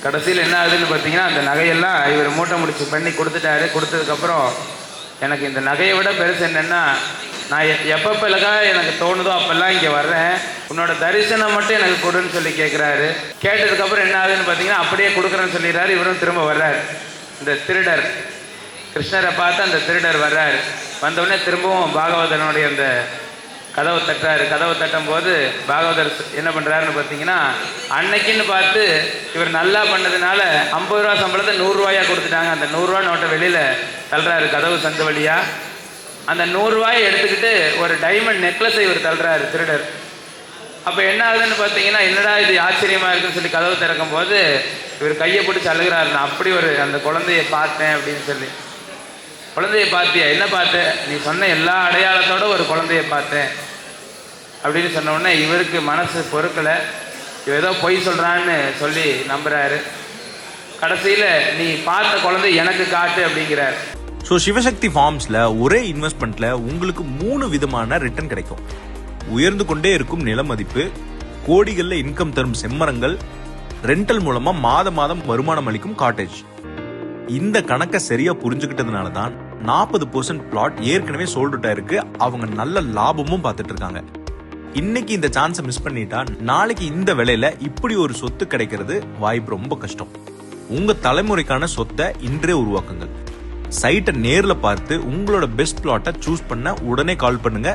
கடைசியில் என்ன ஆகுதுன்னு பார்த்தீங்கன்னா, அந்த நகையெல்லாம் இவர் மூட்டை முடிச்சு பண்ணி கொடுத்துட்டாரு. கொடுத்ததுக்கப்புறம் எனக்கு இந்த நகையை விட பெருசு என்னென்னா, நான் எப்பப்பெல்லாம் எனக்கு தோணுதோ அப்போல்லாம் இங்கே வர்றேன், உன்னோட தரிசனம் மட்டும் எனக்கு கொடுன்னு சொல்லி கேட்குறாரு. கேட்டதுக்கப்புறம் என்ன ஆகுதுன்னு பார்த்தீங்கன்னா, அப்படியே கொடுக்குறேன்னு சொல்லிடுறாரு. இவரும் திரும்ப வர்றாரு. இந்த திருடர் கிருஷ்ணரை பார்த்து அந்த திருடர் வர்றாரு. வந்தவுடனே திரும்பவும் பாகவதனுடைய அந்த கதவை தட்டுறாரு. கதவை தட்டும் போது பாகவதர் என்ன பண்ணுறாருன்னு பார்த்தீங்கன்னா, அன்னைக்குன்னு பார்த்து இவர் நல்லா பண்ணதுனால 50 ரூபா சம்பளத்தை 100 ரூபாயாக கொடுத்துட்டாங்க. அந்த 100 ரூபா நோட்டை வெளியில் தள்ளுறாரு கதவு சந்து வழியாக. அந்த 100 ரூபாயை எடுத்துக்கிட்டு ஒரு டைமண்ட் நெக்லஸை இவர் தள்ளுறாரு திருடர். அப்போ என்ன ஆகுதுன்னு பார்த்தீங்கன்னா, என்னடா இது ஆச்சரியமாக இருக்குன்னு சொல்லி கதவு திறக்கும் போது இவர் கையை பிடிச்சி அழுகிறாரு. நான் அப்படி ஒரு அந்த குழந்தைய பார்த்தேன் அப்படின்னு சொல்லி. குழந்தைய பார்த்தியா? என்ன பார்த்தேன்? நீ சொன்ன எல்லா அடையாளத்தோட ஒரு குழந்தைய பார்த்தேன் அப்படின்னு சொன்ன உடனே இவருக்கு மனசு பொறுக்கலை. இவ ஏதோ பொய் சொல்கிறான்னு சொல்லி நம்புறாரு. கடைசியில் நீ பார்த்த குழந்தை எனக்கு காட்டு அப்படிங்கிறார். ஸோ சிவசக்தி ஃபார்ம்ஸில் ஒரே இன்வெஸ்ட்மெண்ட்டில் உங்களுக்கு 3 விதமான ரிட்டர்ன் கிடைக்கும். உயர்ந்து கொண்டே இருக்கும் நில மதிப்பு, கோடிகளில் இன்கம் தரும் செம்மரங்கள், ரெண்டல் மூலமாக மாதம் வருமானம் அளிக்கும் காட்டேஜ். இந்த கணக்கை சரியா புரிஞ்சுக்கிட்டதுனால தான் 40% பிளாட் ஏற்கனவே சோல்ட் அவுட் ஆயிருக்கு. அவங்க நல்ல லாபமும் பார்த்துட்டு இருக்காங்க. இன்னைக்கு இந்த சான்ஸை மிஸ் பண்ணிட்டா நாளைக்கு இந்த விலையில இப்படி ஒரு சொத்து கிடைக்கிறது வாய்ப்பு ரொம்ப கஷ்டம். உங்க தலைமுறைக்கான சொத்தை இன்றே உருவாக்குங்கள். சைட்டை நேர்ல பார்த்து உங்களோட பெஸ்ட் பிளாட்டை சூஸ் பண்ண உடனே கால் பண்ணுங்க.